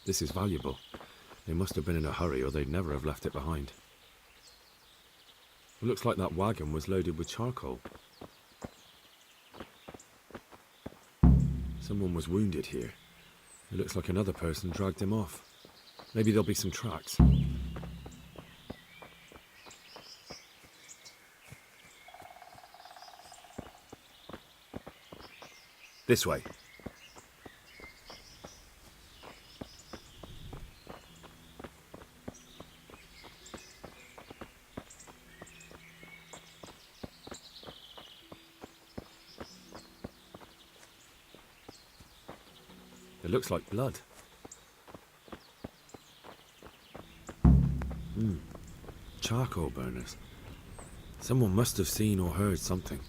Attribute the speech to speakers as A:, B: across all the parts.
A: This is valuable. They must have been in a hurry or they'd never have left it behind. It looks like that wagon was loaded with charcoal. Someone was wounded here. It looks like another person dragged him off. Maybe there'll be some tracks. This way. It looks like blood. Charcoal burners. Someone must have seen or heard something.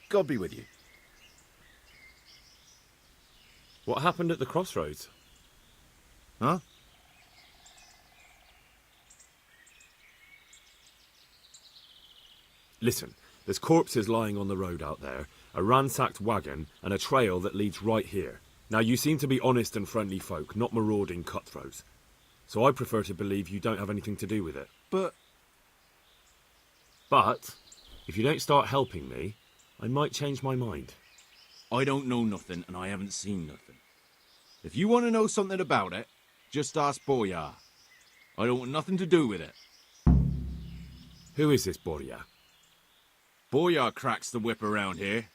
B: God be with you.
A: What happened at the crossroads?
B: Huh?
A: Listen, there's corpses lying on the road out there, a ransacked wagon, and a trail that leads right here. Now, you seem to be honest and friendly folk, not marauding cutthroats. So I prefer to believe you don't have anything to do with it.
B: But
A: if you don't start helping me, I might change my mind.
B: I don't know nothing and I haven't seen nothing. If you want to know something about it, just ask Boyar. I don't want nothing to do with it.
A: Who is this Borya?
B: Boyar cracks the whip around here.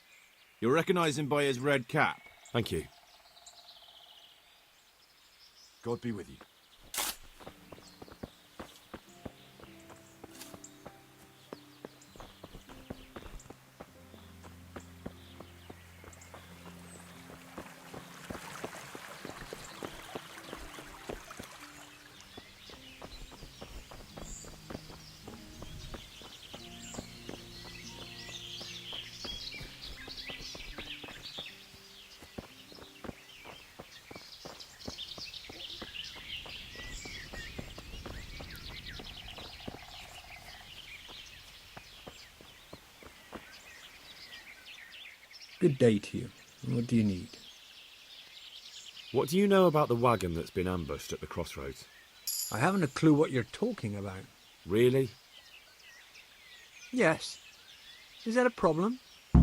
B: You'll recognize him by his red cap.
A: Thank you.
B: God be with you.
C: Good day to you. What do you need?
A: What do you know about the wagon that's been ambushed at the crossroads?
C: I haven't a clue what you're talking about.
A: Really?
C: Yes. Is that a problem?
A: Do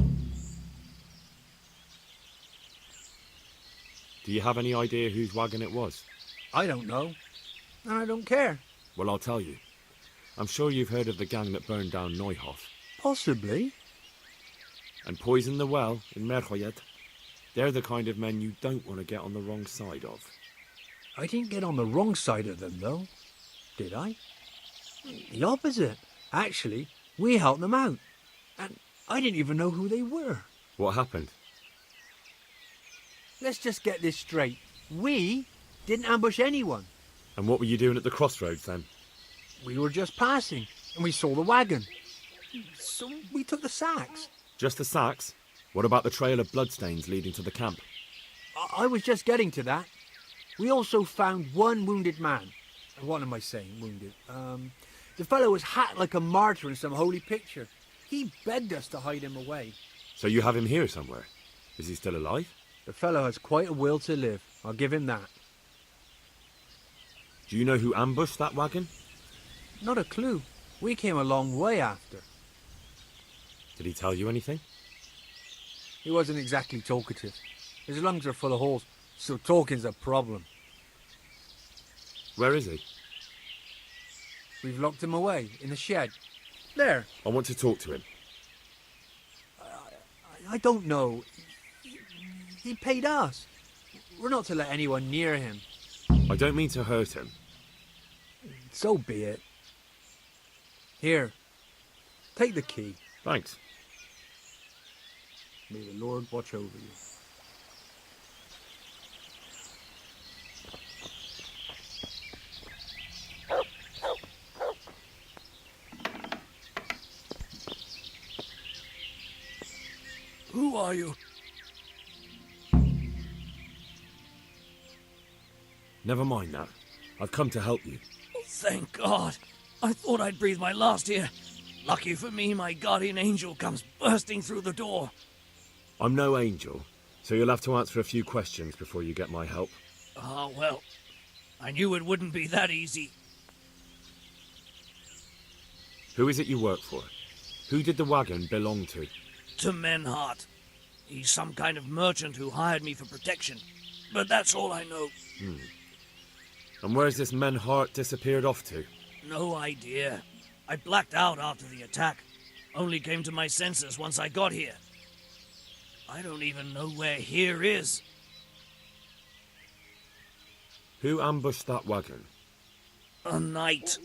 A: you have any idea whose wagon it was?
C: I don't know. And I don't care.
A: Well, I'll tell you. I'm sure you've heard of the gang that burned down Neuhof
C: Possibly.
A: and poisoned the well in Merhoyed. They're the kind of men you don't want to get on the wrong side of.
C: I didn't get on the wrong side of them, though. Did I? The opposite. Actually, we helped them out. And I didn't even know who they were.
A: What happened?
C: Let's just get this straight. We didn't ambush anyone.
A: And what were you doing at the crossroads then?
C: We were just passing, and we saw the wagon. So we took the sacks.
A: Just the sacks? What about the trail of bloodstains leading to the camp?
C: I was just getting to that. We also found one wounded man. What am I saying, wounded? The fellow was hacked like a martyr in some holy picture. He begged us to hide him away.
A: So you have him here somewhere? Is he still alive?
C: The fellow has quite a will to live. I'll give him that.
A: Do you know who ambushed that wagon?
C: Not a clue. We came a long way after.
A: Did he tell you anything?
C: He wasn't exactly talkative. His lungs are full of holes, so talking's a problem.
A: Where is he?
C: We've locked him away in the shed. There.
A: I want to talk to him.
C: I don't know. He paid us. We're not to let anyone near him.
A: I don't mean to hurt him.
C: So be it. Here, take the key.
A: Thanks.
C: May the Lord watch over you.
D: Who are you?
A: Never mind that. I've come to help you.
D: Oh, thank God. I thought I'd breathe my last here. Lucky for me, my guardian angel comes bursting through the door.
A: I'm no angel, so you'll have to answer a few questions before you get my help.
D: Ah, well, I knew it wouldn't be that easy.
A: Who is it you work for? Who did the wagon belong to?
D: To Menhart. He's some kind of merchant who hired me for protection. But that's all I know.
A: And where's this Menhart disappeared off to?
D: No idea. I blacked out after the attack. Only came to my senses once I got here. I don't even know where here is.
A: Who ambushed that wagon?
D: A knight.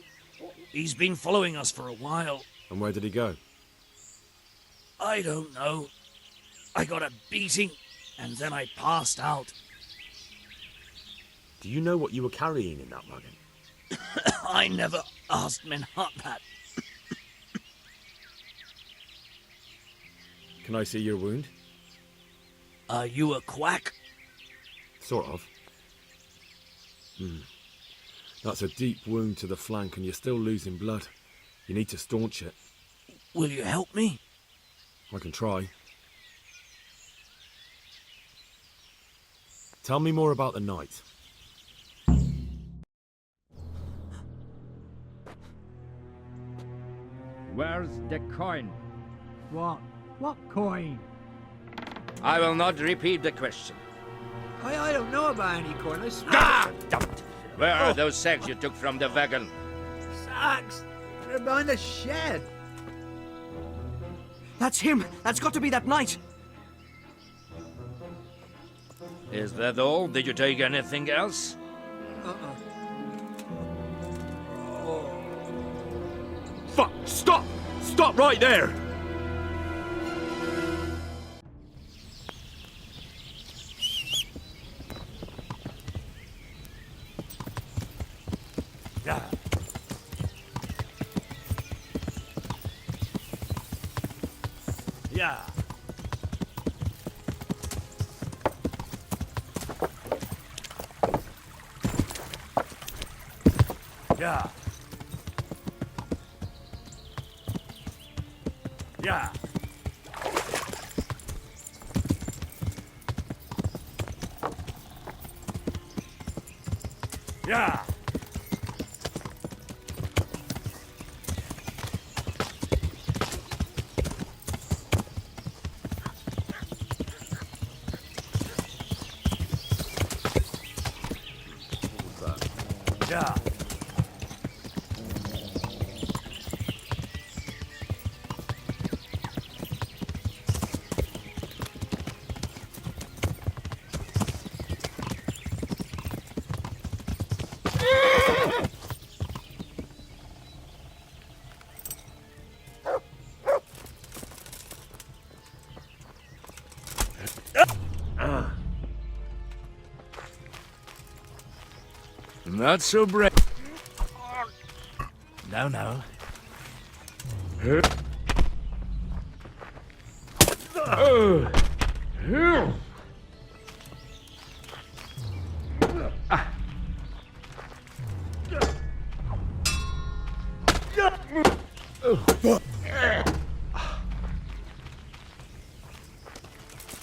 D: He's been following us for a while.
A: And where did he go?
D: I don't know. I got a beating, and then I passed out.
A: Do you know what you were carrying in that wagon?
D: I never asked Menhart that.
A: Can I see your wound?
D: Are you a quack?
A: Sort of. That's a deep wound to the flank and you're still losing blood. You need to staunch it.
D: Will you help me?
A: I can try. Tell me more about the night.
E: Where's the coin?
C: What? What coin?
E: I will not repeat the question.
C: I don't know about any coin. I swear.
E: Ah! Damn it. Where are those sacks you took from the wagon?
C: Sacks! They're behind the shed.
D: That's him! That's got to be that knight!
E: Is that all? Did you take anything else?
A: Fuck! Stop! Stop right there!
D: Yeah. Yeah. Yeah. Yeah. Yeah. Yeah.
E: Not so brave.
D: No.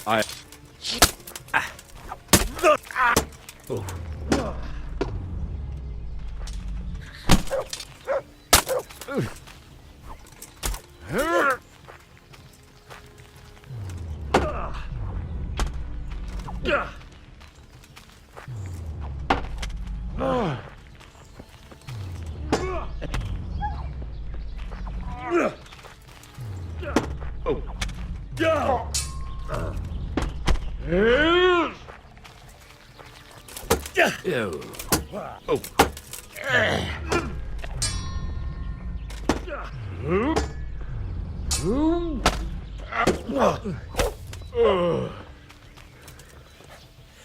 E: I... go. Oh.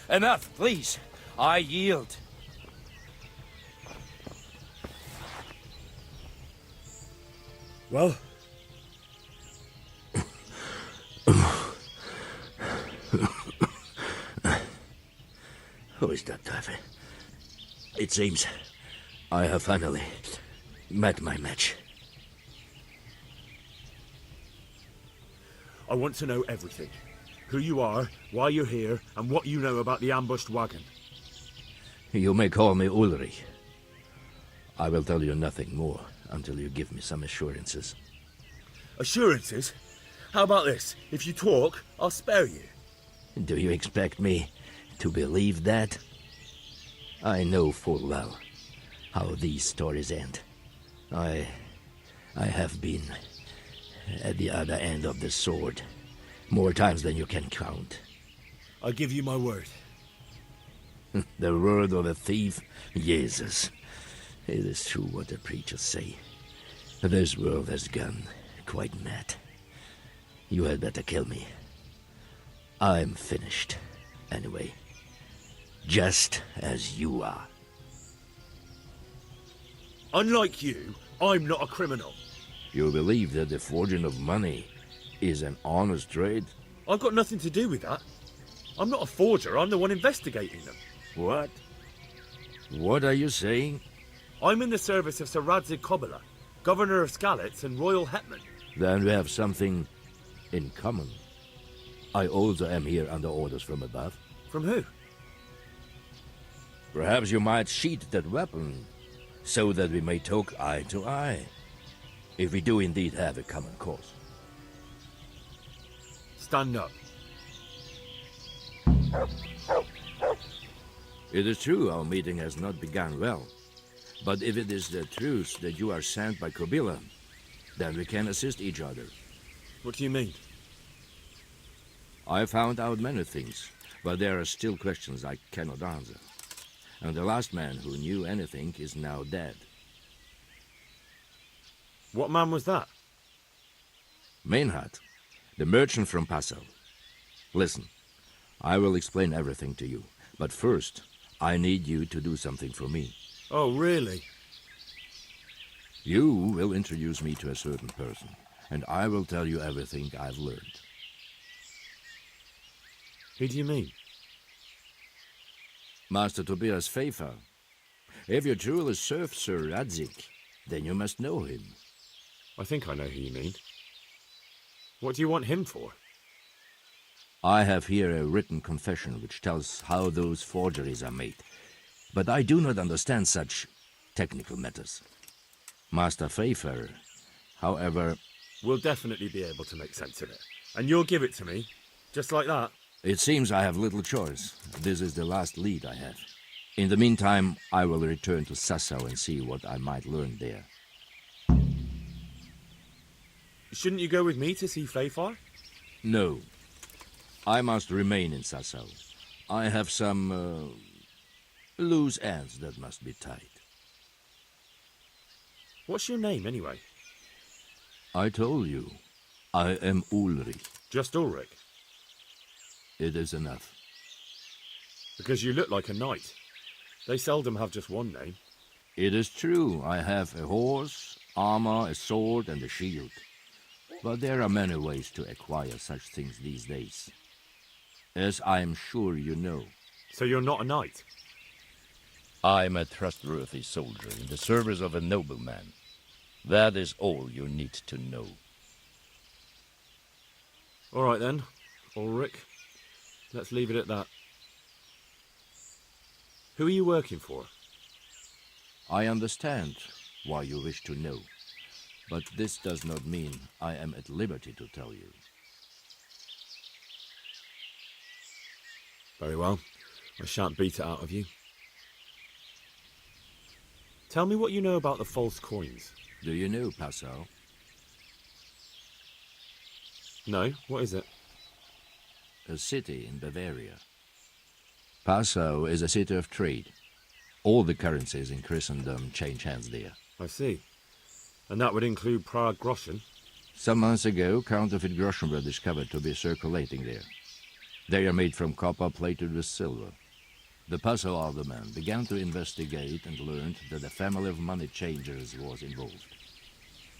E: Enough, please. I yield.
A: Well,
E: Who is that, Taffy? It seems I have finally met my match.
A: I want to know everything. Who you are, why you're here, and what you know about the ambushed wagon.
E: You may call me Ulrich. I will tell you nothing more until you give me some assurances.
A: Assurances? How about this? If you talk, I'll spare you.
E: Do you expect me to believe that? I know full well how these stories end. I have been at the other end of the sword more times than you can count.
A: I give you my word.
E: The word of a thief? Jesus. It is true what the preachers say. This world has gone quite mad. You had better kill me. I'm finished, anyway. Just as you are.
A: Unlike you, I'm not a criminal.
E: You believe that the forging of money is an honest trade?
A: I've got nothing to do with that. I'm not a forger, I'm the one investigating them.
E: What? What are you saying?
A: I'm in the service of Sir Radzig Kobyla, Governor of Skalitz and Royal Hetman.
E: Then we have something in common. I also am here under orders from above.
A: From who?
E: Perhaps you might sheath that weapon, so that we may talk eye to eye, if we do indeed have a common cause.
A: Stand up.
E: It is true our meeting has not begun well, but if it is the truth that you are sent by Kobyla, then we can assist each other.
A: What do you mean?
E: I found out many things, but there are still questions I cannot answer. And the last man who knew anything is now dead.
A: What man was that?
E: Meinhard, the merchant from Passau. Listen, I will explain everything to you, but first, I need you to do something for me.
A: Oh, really?
E: You will introduce me to a certain person, and I will tell you everything I've learned.
A: Who do you mean?
E: Master Tobias Pfeiffer. If you truly serve Sir Radzig, then you must know him.
A: I think I know who you mean. What do you want him for?
E: I have here a written confession which tells how those forgeries are made, but I do not understand such technical matters. Master Pfeiffer, however...
A: We'll definitely be able to make sense of it. And you'll give it to me, just like that.
E: It seems I have little choice. This is the last lead I have. In the meantime, I will return to Sassau and see what I might learn there.
A: Shouldn't you go with me to see Pfeiffer?
E: No. I must remain in Sassau. I have some loose ends that must be tied.
A: What's your name, anyway?
E: I told you. I am Ulrich.
A: Just Ulrich?
E: It is enough.
A: Because you look like a knight. They seldom have just one name.
E: It is true. I have a horse, armor, a sword, and a shield. But there are many ways to acquire such things these days. As I am sure you know.
A: So you're not a knight?
F: I'm a trustworthy soldier in the service of a nobleman. That is all you need to know.
A: All right then, Ulrich. Let's leave it at that. Who are you working for?
E: I understand why you wish to know, but this does not mean I am at liberty to tell you.
A: Very well. I shan't beat it out of you. Tell me what you know about the false coins.
E: Do you know Passau?
A: No, what is it?
E: A city in Bavaria. Passau is a city of trade. All the currencies in Christendom change hands there.
A: I see. And that would include Prague groschen?
E: Some months ago, counterfeit groschen were discovered to be circulating there. They are made from copper plated with silver. The puzzle alderman began to investigate and learned that a family of money changers was involved.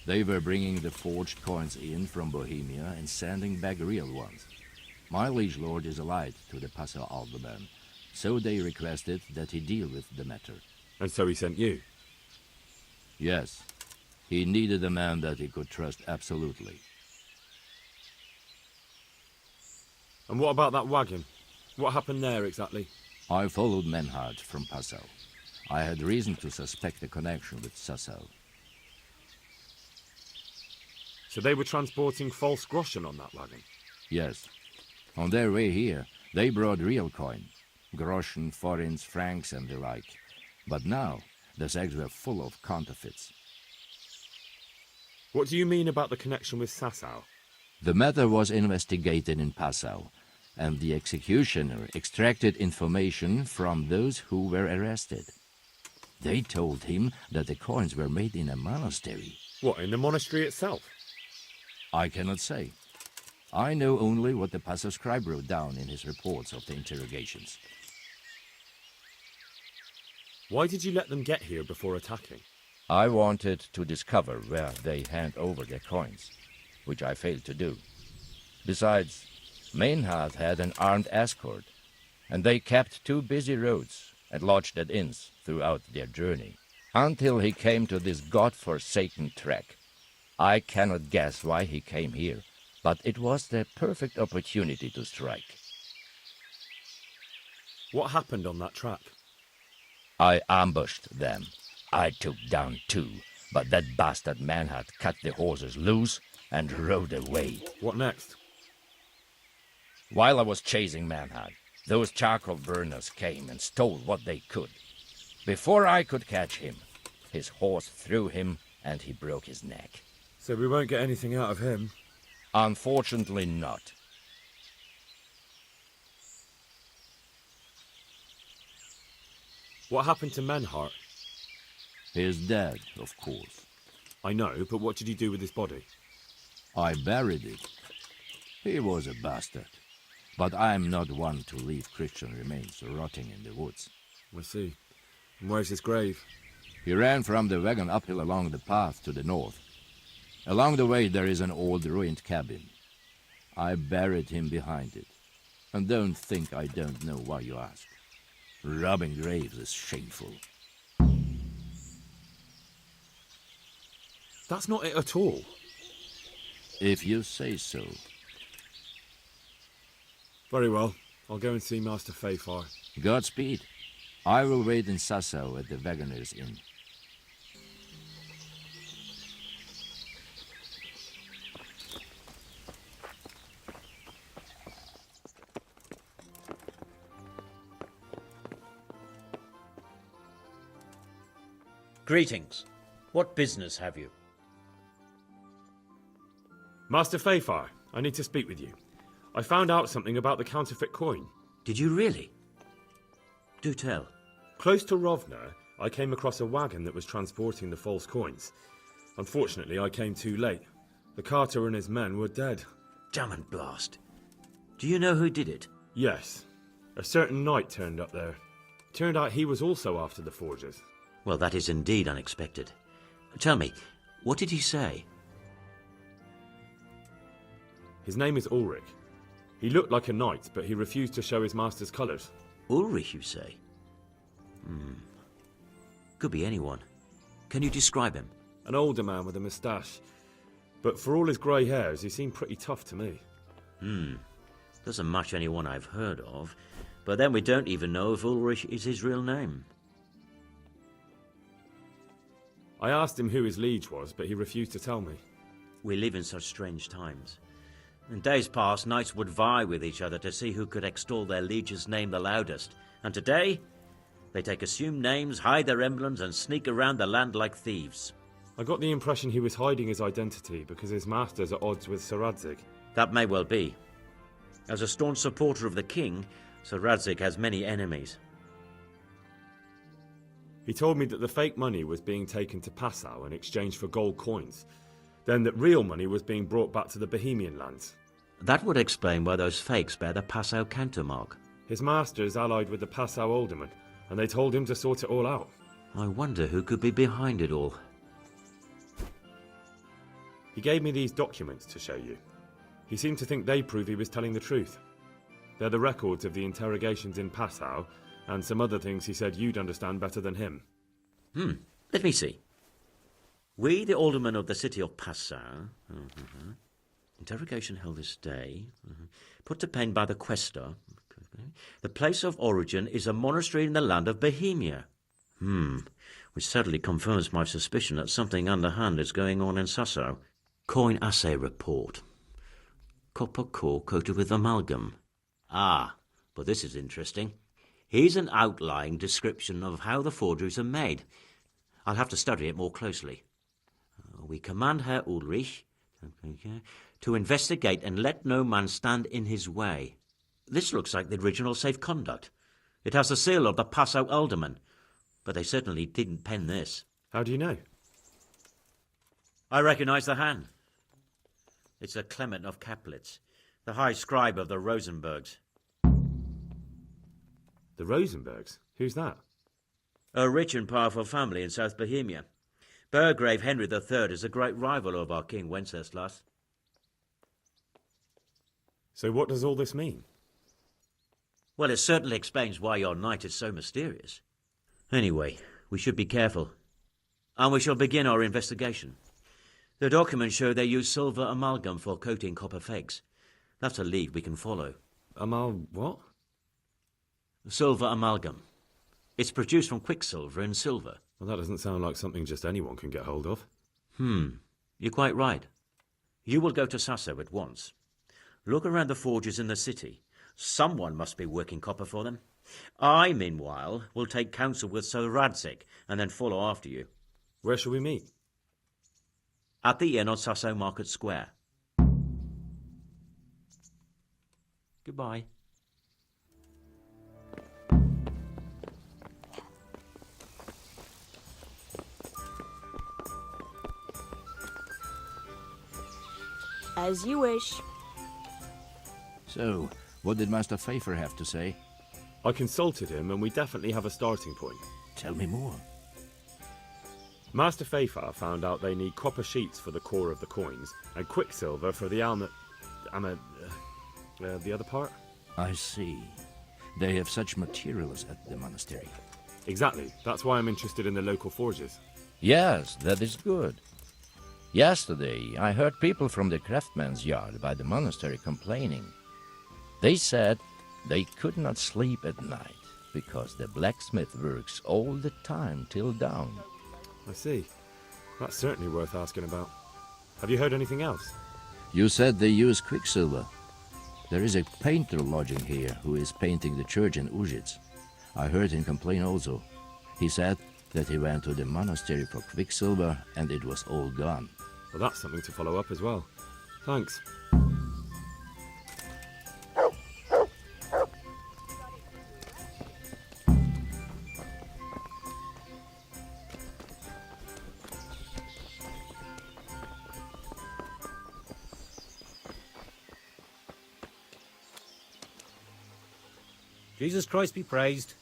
E: They were bringing the forged coins in from Bohemia and sending back real ones. My liege lord is allied to the puzzle alderman, so they requested that he deal with the matter.
A: And so he sent you?
E: Yes. He needed a man that he could trust absolutely.
A: And what about that wagon? What happened there exactly?
E: I followed Menhard from Passau. I had reason to suspect a connection with Sassau.
A: So they were transporting false groschen on that wagon?
E: Yes. On their way here, they brought real coin. Groschen, forints, francs, and the like. But now, the sacks were full of counterfeits.
A: What do you mean about the connection with Sassau?
E: The matter was investigated in Passau, and the executioner extracted information from those who were arrested. They told him that the coins were made in a monastery.
A: What, in the monastery itself?
E: I cannot say. I know only what the Passau scribe wrote down in his reports of the interrogations.
A: Why did you let them get here before attacking?
F: I wanted to discover where they hand over their coins, which I failed to do. Besides, Maynard had an armed escort, and they kept two busy roads and lodged at inns throughout their journey, until he came to this god-forsaken track. I cannot guess why he came here, but it was the perfect opportunity to strike.
A: What happened on that track?
F: I ambushed them. I took down two, but that bastard man had cut the horses loose and rode away.
A: What next?
F: While I was chasing Manhard, those charcoal burners came and stole what they could. Before I could catch him, his horse threw him and he broke his neck.
A: So we won't get anything out of him?
F: Unfortunately not.
A: What happened to Menhart?
E: He is dead, of course.
A: I know, but what did you do with his body?
E: I buried it. He was a bastard. But I am not one to leave Christian remains rotting in the woods.
A: I see. And where's his grave?
E: He ran from the wagon uphill along the path to the north. Along the way there is an old ruined cabin. I buried him behind it. And don't think I don't know why you ask. Robbing graves is shameful.
A: That's not it at all.
E: If you say so.
A: Very well. I'll go and see Master Fayfar.
E: Godspeed. I will wait in Sassau at the Wagoner's Inn.
G: Greetings. What business have you?
A: Master Fayfar, I need to speak with you. I found out something about the counterfeit coin.
G: Did you really? Do tell.
A: Close to Rovna, I came across a wagon that was transporting the false coins. Unfortunately, I came too late. The carter and his men were dead.
G: Damn and blast. Do you know who did it?
A: Yes. A certain knight turned up there. Turned out he was also after the forgers.
G: Well, that is indeed unexpected. Tell me, what did he say?
A: His name is Ulrich. He looked like a knight, but he refused to show his master's colours.
G: Ulrich, you say? Could be anyone. Can you describe him?
A: An older man with a moustache. But for all his grey hairs, he seemed pretty tough to me.
G: Doesn't match anyone I've heard of. But then we don't even know if Ulrich is his real name.
A: I asked him who his liege was, but he refused to tell me.
G: We live in such strange times. In days past, knights would vie with each other to see who could extol their liege's name the loudest. And today, they take assumed names, hide their emblems, and sneak around the land like thieves.
A: I got the impression he was hiding his identity because his master's at odds with Sir Radzig.
G: That may well be. As a staunch supporter of the king, Sir Radzig has many enemies.
A: He told me that the fake money was being taken to Passau in exchange for gold coins, then that real money was being brought back to the Bohemian lands.
G: That would explain why those fakes bear the Passau countermark.
A: His master's allied with the Passau alderman, and they told him to sort it all out.
G: I wonder who could be behind it all.
A: He gave me these documents to show you. He seemed to think they prove he was telling the truth. They're the records of the interrogations in Passau, and some other things he said you'd understand better than him.
G: Let me see. We, the aldermen of the city of Passau, interrogation held this day, put to pen by the quaestor. The place of origin is a monastery in the land of Bohemia. Which certainly confirms my suspicion that something underhand is going on in Sasso. Coin assay report. Copper core coated with amalgam. Ah, but this is interesting. Here's an outlying description of how the forgeries are made. I'll have to study it more closely. We command Herr Ulrich to investigate and let no man stand in his way. This looks like the original safe conduct. It has the seal of the Passau alderman, but they certainly didn't pen this.
A: How do you know?
G: I recognize the hand. It's a Clement of Kaplitz, the high scribe of the Rosenbergs.
A: The Rosenbergs? Who's that?
G: A rich and powerful family in South Bohemia. Burgrave Henry III is a great rival of our King Wenceslas.
A: So what does all this mean?
G: Well, it certainly explains why your knight is so mysterious. Anyway, we should be careful. And we shall begin our investigation. The documents show they use silver amalgam for coating copper fakes. That's a lead we can follow.
A: What?
G: Silver amalgam. It's produced from quicksilver and silver.
A: Well, that doesn't sound like something just anyone can get hold of.
G: You're quite right. You will go to Sasso at once. Look around the forges in the city. Someone must be working copper for them. I, meanwhile, will take counsel with Sir Radzik and then follow after you.
A: Where shall we meet?
G: At the inn on Sasso Market Square. Goodbye.
H: As you wish.
E: So, what did Master Pfeiffer have to say?
A: I consulted him and we definitely have a starting point.
E: Tell me more.
A: Master Pfeiffer found out they need copper sheets for the core of the coins and quicksilver for the the other part?
E: I see. They have such materials at the monastery.
A: Exactly. That's why I'm interested in the local forges.
F: Yes, that is good. Yesterday, I heard people from the craftsman's yard by the monastery complaining. They said they could not sleep at night because the blacksmith works all the time till dawn.
A: I see. That's certainly worth asking about. Have you heard anything else?
E: You said they use quicksilver. There is a painter lodging here who is painting the church in Ujits. I heard him complain also. He said that he went to the monastery for quicksilver and it was all gone.
A: Well, that's something to follow up as well. Thanks.
I: Jesus Christ be praised.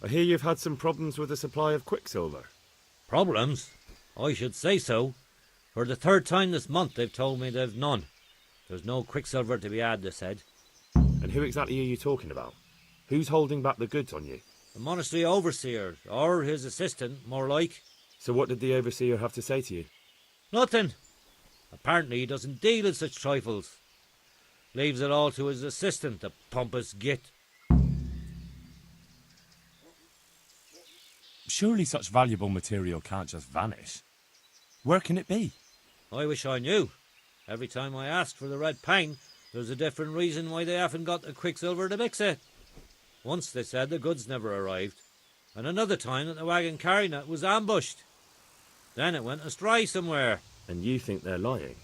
A: I hear you've had some problems with the supply of quicksilver.
I: Problems? I should say so. For the third time this month they've told me they've none. There's no quicksilver to be had, they said.
A: And who exactly are you talking about? Who's holding back the goods on you?
I: The monastery overseer, or his assistant, more like.
A: So what did the overseer have to say to you?
I: Nothing. Apparently he doesn't deal in such trifles. Leaves it all to his assistant, the pompous git.
A: Surely such valuable material can't just vanish. Where can it be?
I: I wish I knew. Every time I ask for the red paint, there's a different reason why they haven't got the quicksilver to mix it. Once they said the goods never arrived, and another time that the wagon carrying it was ambushed. Then it went astray somewhere.
A: And you think they're lying?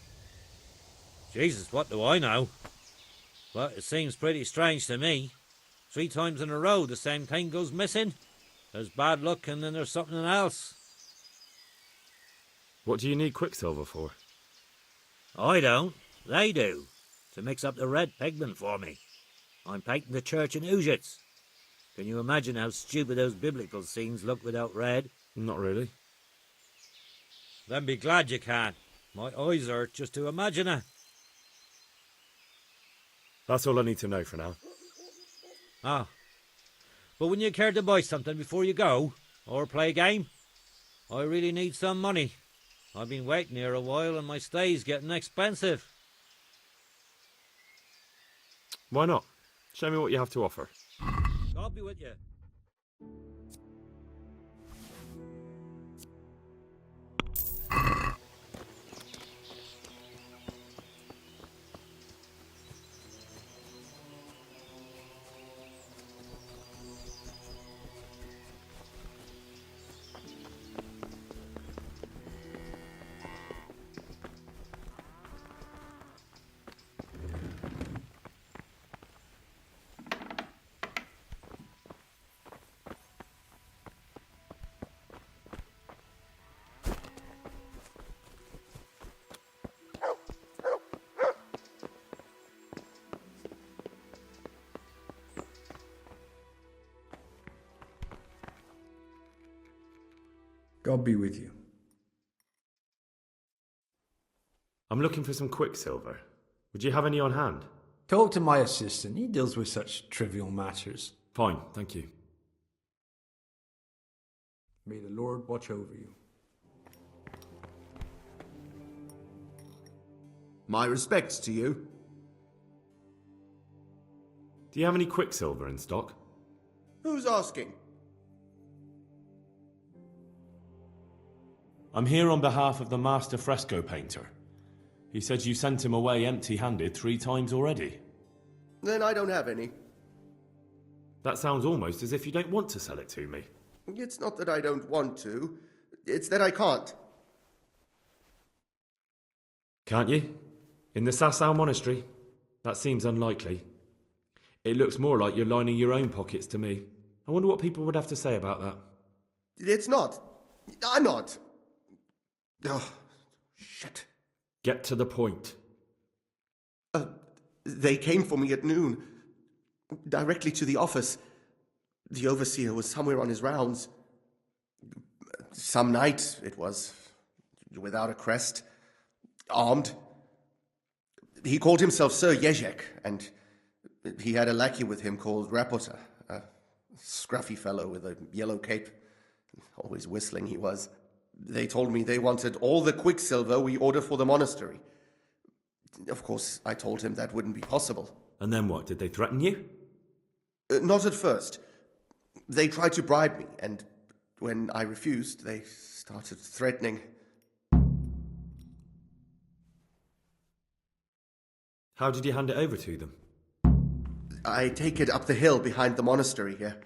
I: Jesus, what do I know? But it seems pretty strange to me. 3 times in a row the same thing goes missing. There's bad luck and then there's something else.
A: What do you need quicksilver for?
D: I don't. They do. To mix up the red pigment for me. I'm painting the church in Ujits. Can you imagine how stupid those biblical scenes look without red?
A: Not really.
I: Then be glad you can. My eyes hurt just to imagine it.
A: That's all I need to know for now.
I: Ah. But when you care to buy something before you go, or play a game, I really need some money. I've been waiting here a while and my stay's getting expensive.
A: Why not? Show me what you have to offer.
I: God be with you.
C: God be with you.
A: I'm looking for some quicksilver. Would you have any on hand?
C: Talk to my assistant. He deals with such trivial matters.
A: Fine, thank you.
C: May the Lord watch over you.
J: My respects to you.
A: Do you have any quicksilver in stock?
J: Who's asking?
A: I'm here on behalf of the master fresco painter. He said you sent him away empty-handed 3 times already.
J: Then I don't have any.
A: That sounds almost as if you don't want to sell it to me.
J: It's not that I don't want to. It's that I can't.
A: Can't you? In the Sasau monastery? That seems unlikely. It looks more like you're lining your own pockets to me. I wonder what people would have to say about that.
J: It's not. I'm not. Oh, shit.
A: Get to the point.
J: They came for me at noon. Directly to the office. The overseer was somewhere on his rounds. Some night, it was. Without a crest. Armed. He called himself Sir Jezek, and he had a lackey with him called Rapota, a scruffy fellow with a yellow cape. Always whistling he was. They told me they wanted all the quicksilver we order for the monastery. Of course, I told him that wouldn't be possible.
A: And then what? Did they threaten you?
J: Not at first. They tried to bribe me, and when I refused, they started threatening.
A: How did you hand it over to them?
J: I take it up the hill behind the monastery here.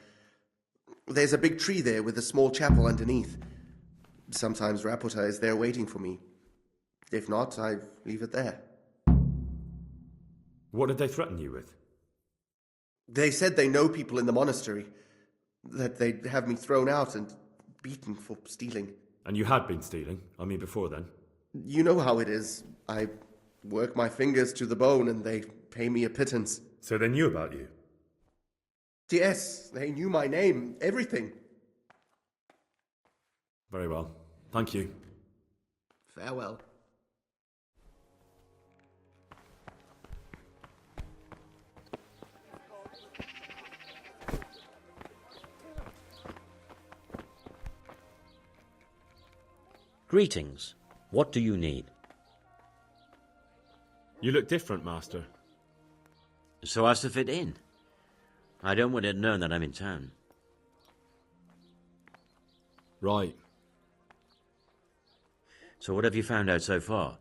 J: There's a big tree there with a small chapel underneath. Sometimes Rapota is there waiting for me. If not, I leave it there.
A: What did they threaten you with?
J: They said they know people in the monastery, that they'd have me thrown out and beaten for stealing.
A: And you had been stealing, before then?
J: You know how it is. I work my fingers to the bone and they pay me a pittance.
A: So they knew about you?
J: Yes, they knew my name, everything.
A: Very well. Thank you.
J: Farewell.
G: Greetings. What do you need?
A: You look different, Master.
G: So as to fit in. I don't want it known that I'm in town.
A: Right.
G: So what have you found out so far?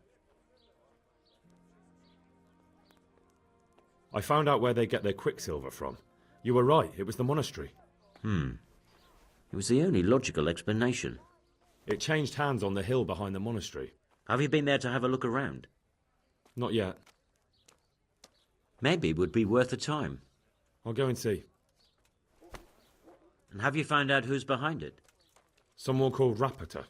A: I found out where they get their quicksilver from. You were right, it was the monastery.
G: It was the only logical explanation.
A: It changed hands on the hill behind the monastery.
G: Have you been there to have a look around?
A: Not yet.
G: Maybe it would be worth the time.
A: I'll go and see.
G: And have you found out who's behind it?
A: Someone called Rapota.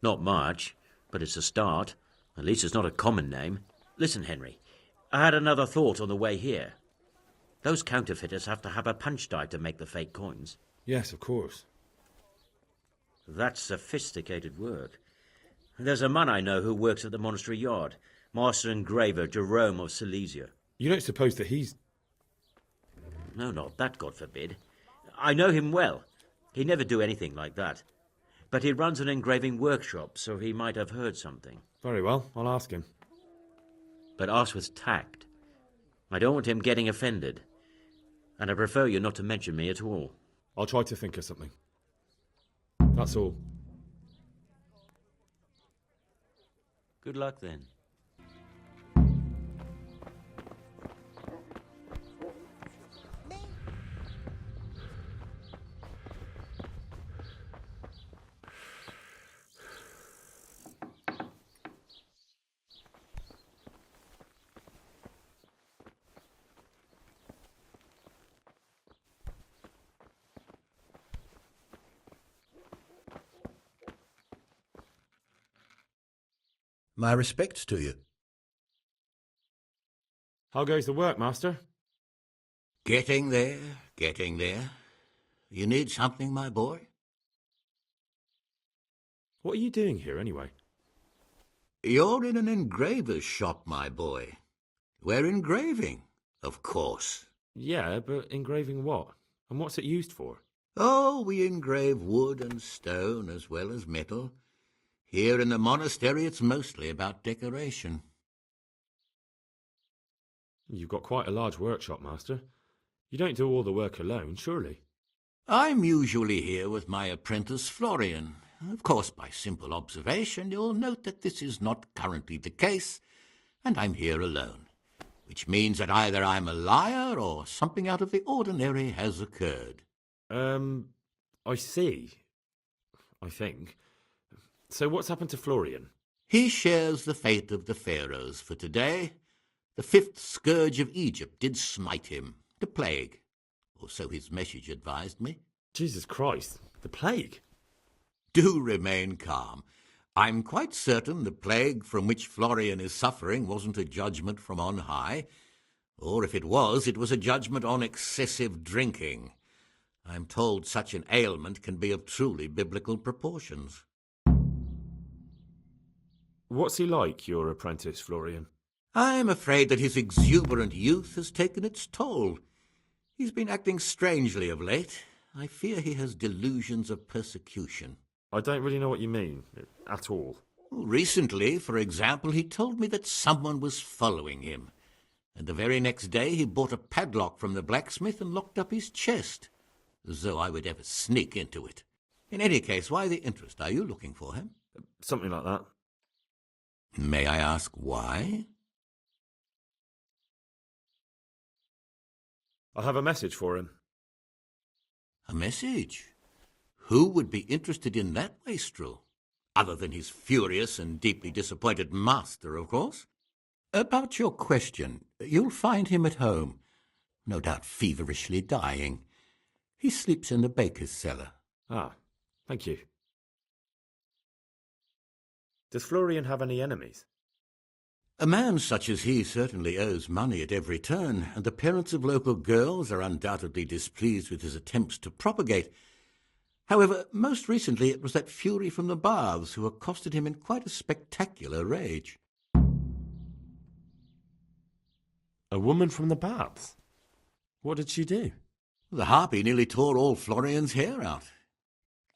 G: Not much, but it's a start. At least it's not a common name. Listen, Henry, I had another thought on the way here. Those counterfeiters have to have a punch dive to make the fake coins.
A: Yes, of course.
G: That's sophisticated work. There's a man I know who works at the monastery yard, Master Engraver Jerome of Silesia.
A: You don't suppose that he's...
G: No, not that, God forbid. I know him well. He'd never do anything like that. But he runs an engraving workshop, so he might have heard something.
A: Very well, I'll ask him.
G: But ask with tact. I don't want him getting offended. And I prefer you not to mention me at all.
A: I'll try to think of something. That's all.
G: Good luck, then.
K: My respects to you.
A: How goes the work, Master?
K: Getting there, getting there. You need something, my boy?
A: What are you doing here, anyway?
K: You're in an engraver's shop, my boy. We're engraving, of course.
A: Yeah, but engraving what? And what's it used for?
K: Oh, we engrave wood and stone as well as metal. Here in the monastery, it's mostly about decoration.
A: You've got quite a large workshop, Master. You don't do all the work alone, surely?
K: I'm usually here with my apprentice Florian. Of course, by simple observation, you'll note that this is not currently the case, and I'm here alone, which means that either I'm a liar or something out of the ordinary has occurred.
A: I see. I think. So what's happened to Florian?
K: He shares the fate of the pharaohs for today. The fifth scourge of Egypt did smite him, the plague, or so his message advised me.
A: Jesus Christ, the plague?
K: Do remain calm. I'm quite certain the plague from which Florian is suffering wasn't a judgment from on high, or if it was a judgment on excessive drinking. I'm told such an ailment can be of truly biblical proportions.
A: What's he like, your apprentice, Florian?
K: I'm afraid that his exuberant youth has taken its toll. He's been acting strangely of late. I fear he has delusions of persecution.
A: I don't really know what you mean, at all.
K: Recently, for example, he told me that someone was following him, and the very next day he bought a padlock from the blacksmith and locked up his chest, as though I would ever sneak into it. In any case, why the interest? Are you looking for him?
A: Something like that.
K: May I ask why?
A: I have a message for him.
K: A message? Who would be interested in that wastrel? Other than his furious and deeply disappointed master, of course. About your question, you'll find him at home, no doubt feverishly dying. He sleeps in the baker's cellar.
A: Ah, thank you. Does Florian have any enemies?
K: A man such as he certainly owes money at every turn, and the parents of local girls are undoubtedly displeased with his attempts to propagate. However, most recently it was that fury from the baths who accosted him in quite a spectacular rage.
A: A woman from the baths? What did she do?
K: The harpy nearly tore all Florian's hair out.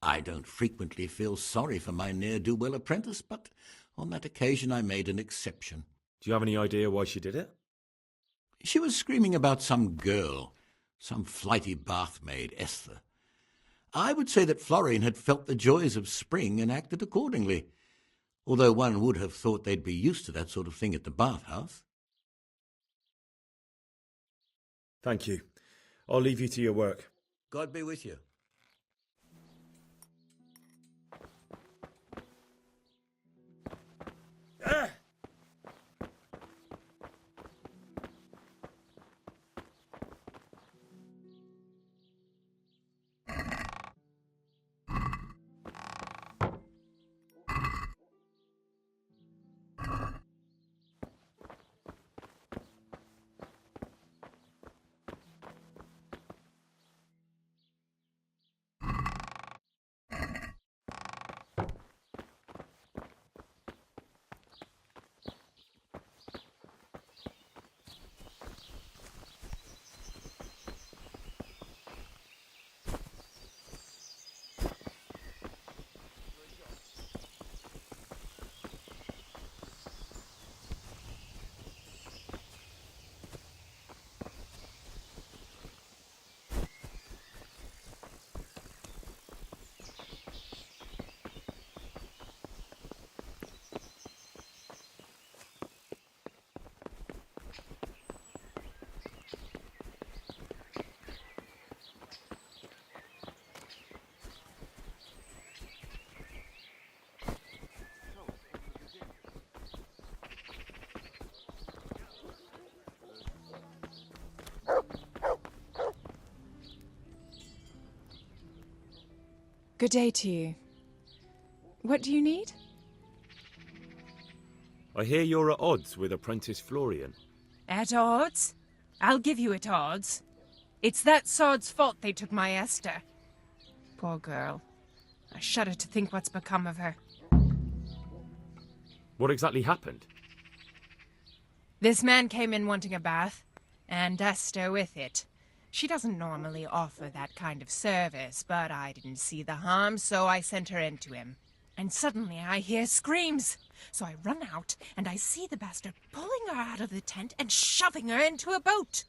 K: I don't frequently feel sorry for my ne'er-do-well apprentice, but on that occasion I made an exception.
A: Do you have any idea why she did it?
K: She was screaming about some girl, some flighty bath-maid, Esther. I would say that Florian had felt the joys of spring and acted accordingly, although one would have thought they'd be used to that sort of thing at the bathhouse.
A: Thank you. I'll leave you to your work.
K: God be with you.
L: Good day to you. What do you need?
A: I hear you're at odds with apprentice Florian.
L: At odds? I'll give you at odds. It's that sod's fault they took my Esther. Poor girl. I shudder to think what's become of her.
A: What exactly happened?
L: This man came in wanting a bath, and Esther with it. She doesn't normally offer that kind of service, but I didn't see the harm, so I sent her in to him. And suddenly I hear screams. So I run out, and I see the bastard pulling her out of the tent and shoving her into a boat.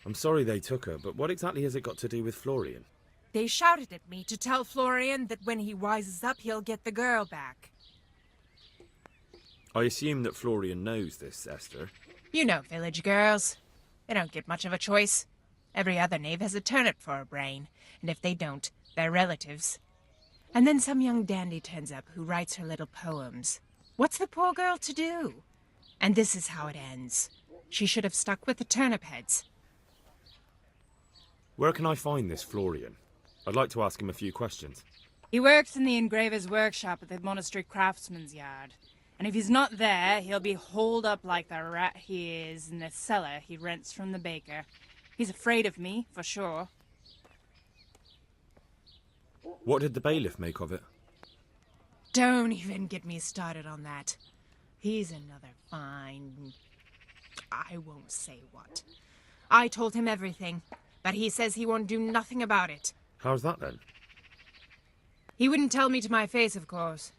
A: I'm sorry they took her, but what exactly has it got to do with Florian?
L: They shouted at me to tell Florian that when he wises up, he'll get the girl back.
A: I assume that Florian knows this, Esther.
L: You know village girls. They don't get much of a choice. Every other knave has a turnip for a brain, and if they don't, they're relatives. And then some young dandy turns up who writes her little poems. What's the poor girl to do? And this is how it ends. She should have stuck with the turnip heads.
A: Where can I find this Florian? I'd like to ask him a few questions.
M: He works in the engraver's workshop at the monastery craftsman's yard. And if he's not there, he'll be holed up like the rat he is in the cellar he rents from the baker. He's afraid of me, for sure.
A: What did the bailiff make of it?
L: Don't even get me started on that. He's another fine... I won't say what. I told him everything, but he says he won't do nothing about it.
A: How's that then?
L: He wouldn't tell me to my face, of course.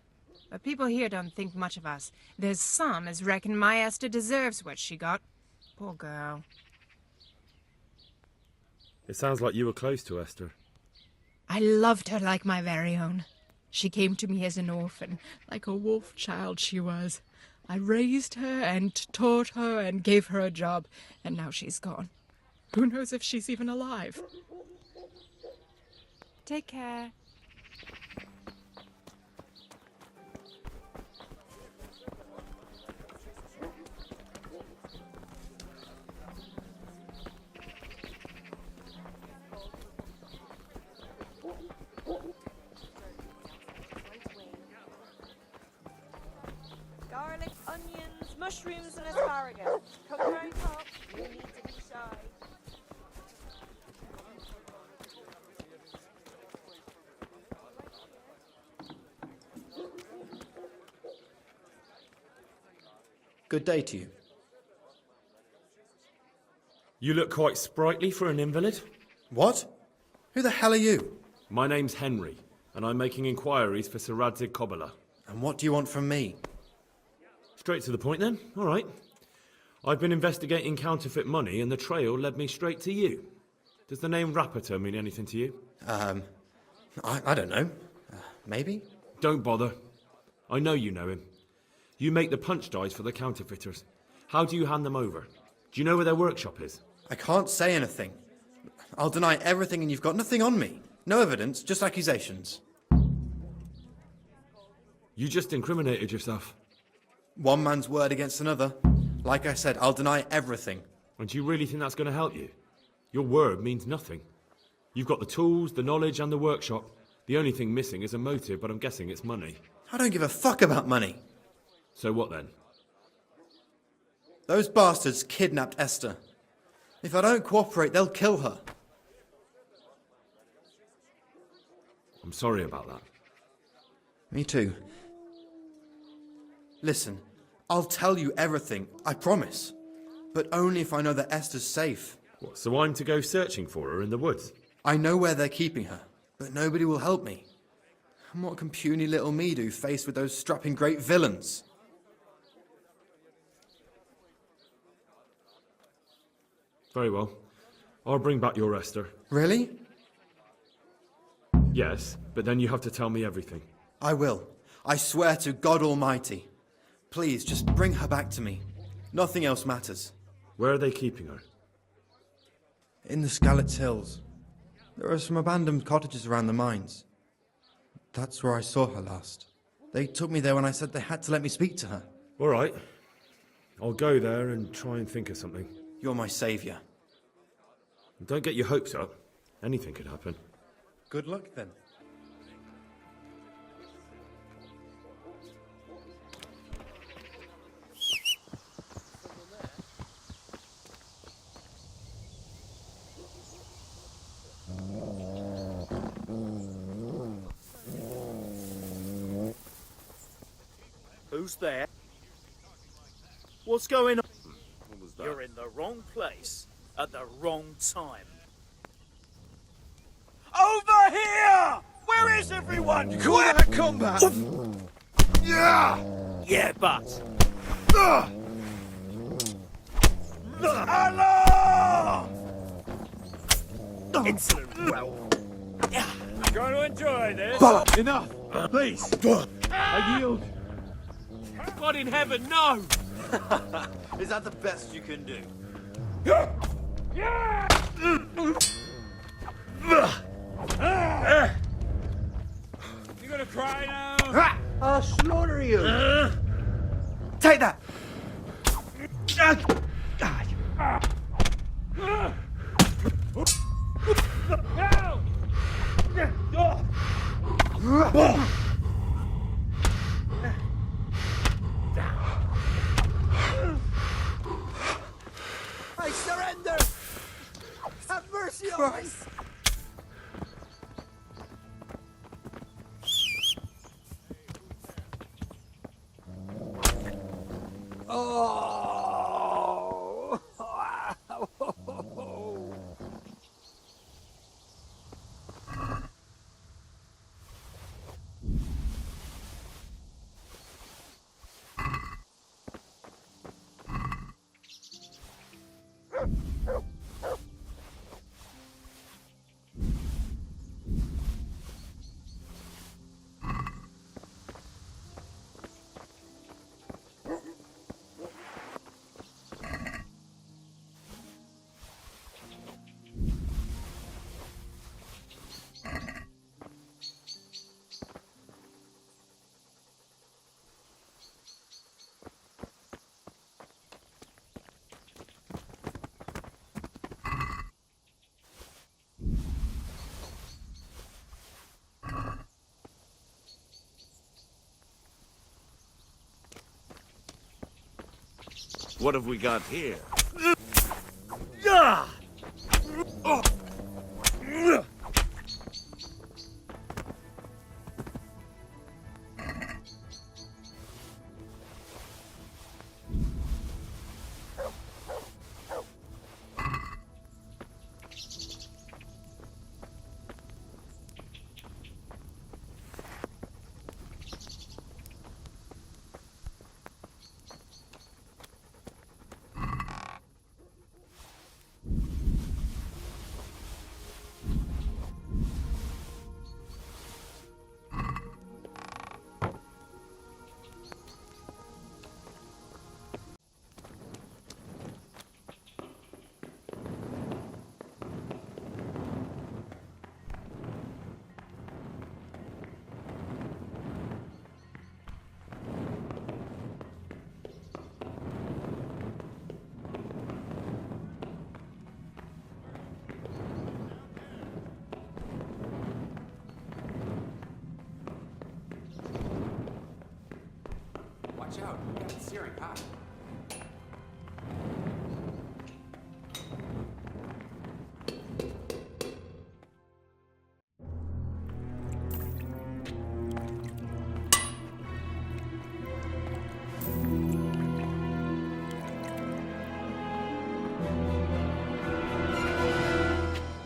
L: But people here don't think much of us. There's some as reckon my Esther deserves what she got. Poor girl.
A: It sounds like you were close to Esther.
L: I loved her like my very own. She came to me as an orphan, like a wolf child she was. I raised her and taught her and gave her a job, and now she's gone. Who knows if she's even alive?
M: Take care.
H: Garlic, onions, mushrooms, and asparagus. Cook your own pot. You need to be shy.
N: Good day to you.
A: You look quite sprightly for an invalid.
N: What? Who the hell are you?
A: My name's Henry, and I'm making inquiries for Sir Radzig Kobyla.
N: And what do you want from me?
A: Straight to the point then. All right. I've been investigating counterfeit money, and the trail led me straight to you. Does the name Rapiter mean anything to you?
N: I don't know. Maybe?
A: Don't bother. I know you know him. You make the punch dies for the counterfeiters. How do you hand them over? Do you know where their workshop is?
N: I can't say anything. I'll deny everything and you've got nothing on me. No evidence, just accusations.
A: You just incriminated yourself.
N: One man's word against another. Like I said, I'll deny everything.
A: And do you really think that's going to help you? Your word means nothing. You've got the tools, the knowledge, and the workshop. The only thing missing is a motive, but I'm guessing it's money.
N: I don't give a fuck about money.
A: So what then?
N: Those bastards kidnapped Esther. If I don't cooperate, they'll kill her.
A: I'm sorry about that.
N: Me too. Listen, I'll tell you everything, I promise. But only if I know that Esther's safe.
A: What, so I'm to go searching for her in the woods?
N: I know where they're keeping her, but nobody will help me. And what can puny little me do faced with those strapping great villains?
A: Very well. I'll bring back your Esther.
N: Really?
A: Yes, but then you have to tell me everything.
N: I will. I swear to God Almighty. Please, just bring her back to me. Nothing else matters.
A: Where are they keeping her?
N: In the Skalitz Hills. There are some abandoned cottages around the mines. That's where I saw her last. They took me there when I said they had to let me speak to her.
A: All right. I'll go there and try and think of something.
N: You're my saviour.
A: Don't get your hopes up. Anything could happen.
N: Good luck then.
O: Who's there? What's going on?
A: What was that?
O: You're in the wrong place at the wrong time. Over here! Where is everyone?
P: You call that combat?
O: Yeah! Yeah, but... Alarm! Insolent well.
I: Going to enjoy this?
P: Enough! Please! I yield!
I: God in heaven, no!
P: Is that the best you can do?
I: You gonna cry now?
C: I'll slaughter you.
P: Take that!
C: I surrender. Have mercy on me. Oh.
B: What have we got here?
Q: Watch out, you got it searing hot.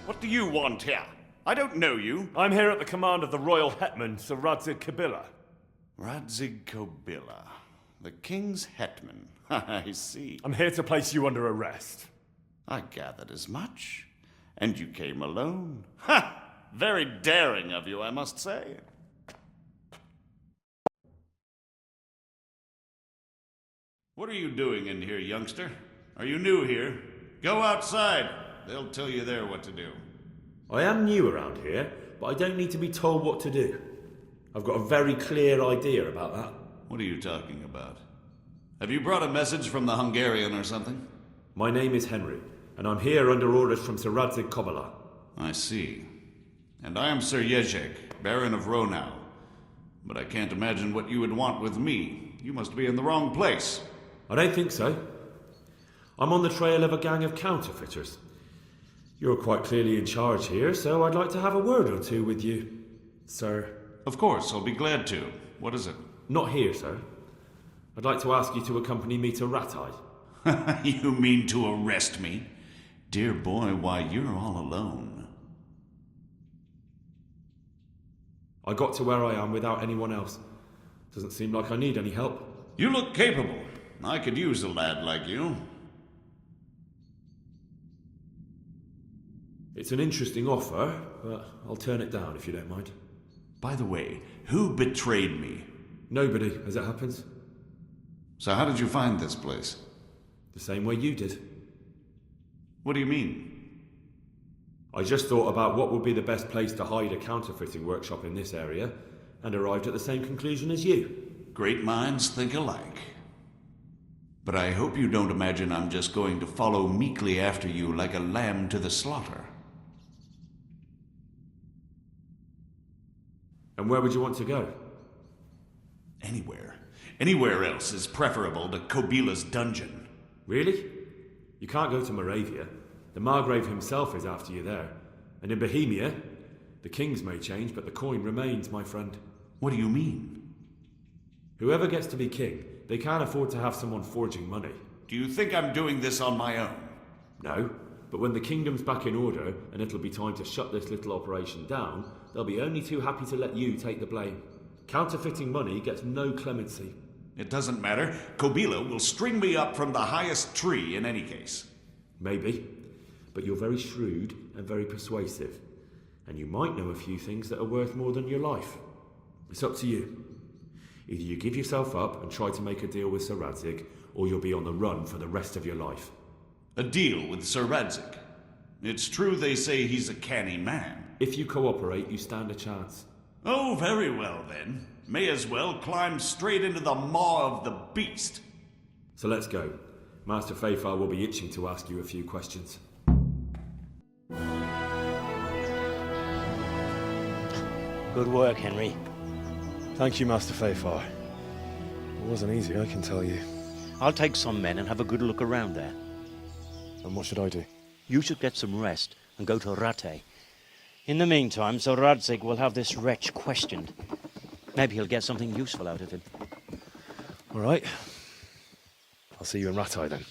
R: What do you want here? I don't know you.
A: I'm here at the command of the royal hetman, Sir Radzig Kabila.
R: Radzig Kabila, the king's hetman. I see.
A: I'm here to place you under arrest.
R: I gathered as much. And you came alone. Ha! Very daring of you, I must say. What are you doing in here, youngster? Are you new here? Go outside. They'll tell you there what to do.
A: I am new around here, but I don't need to be told what to do. I've got a very clear idea about that.
R: What are you talking about? Have you brought a message from the Hungarian or something?
A: My name is Henry, and I'm here under orders from Sir Radzig Kabila.
R: I see. And I am Sir Jezek, Baron of Ronau. But I can't imagine what you would want with me. You must be in the wrong place.
A: I don't think so. I'm on the trail of a gang of counterfeiters. You're quite clearly in charge here, so I'd like to have a word or two with you, sir.
R: Of course, I'll be glad to. What is it?
A: Not here, sir. I'd like to ask you to accompany me to Rattay.
R: You mean to arrest me? Dear boy, why, you're all alone.
A: I got to where I am without anyone else. Doesn't seem like I need any help.
R: You look capable. I could use a lad like you.
A: It's an interesting offer, but I'll turn it down if you don't mind.
R: By the way, who betrayed me?
A: Nobody, as it happens.
R: So how did you find this place?
A: The same way you did.
R: What do you mean?
A: I just thought about what would be the best place to hide a counterfeiting workshop in this area, and arrived at the same conclusion as you.
R: Great minds think alike. But I hope you don't imagine I'm just going to follow meekly after you like a lamb to the slaughter.
A: And where would you want to go?
R: Anywhere. Anywhere else is preferable to Kobila's dungeon.
A: Really? You can't go to Moravia. The Margrave himself is after you there. And in Bohemia, the kings may change, but the coin remains, my friend.
R: What do you mean?
A: Whoever gets to be king, they can't afford to have someone forging money.
R: Do you think I'm doing this on my own?
A: No, but when the kingdom's back in order, and it'll be time to shut this little operation down, they'll be only too happy to let you take the blame. Counterfeiting money gets no clemency.
R: It doesn't matter. Kobila will string me up from the highest tree in any case.
A: Maybe, but you're very shrewd and very persuasive, and you might know a few things that are worth more than your life. It's up to you. Either you give yourself up and try to make a deal with Sir Radzig, or you'll be on the run for the rest of your life.
R: A deal with Sir Radzig? It's true they say he's a canny man.
A: If you cooperate, you stand a chance.
R: Oh, very well then. May as well climb straight into the maw of the beast.
A: So let's go. Master Fayfar will be itching to ask you a few questions.
G: Good work, Henry.
A: Thank you, Master Fayfar. It wasn't easy, I can tell you.
G: I'll take some men and have a good look around there.
A: And what should I do?
G: You should get some rest and go to Rattay. In the meantime, Sir Radzig will have this wretch questioned. Maybe he'll get something useful out of him.
A: All right. I'll see you in Rattay then.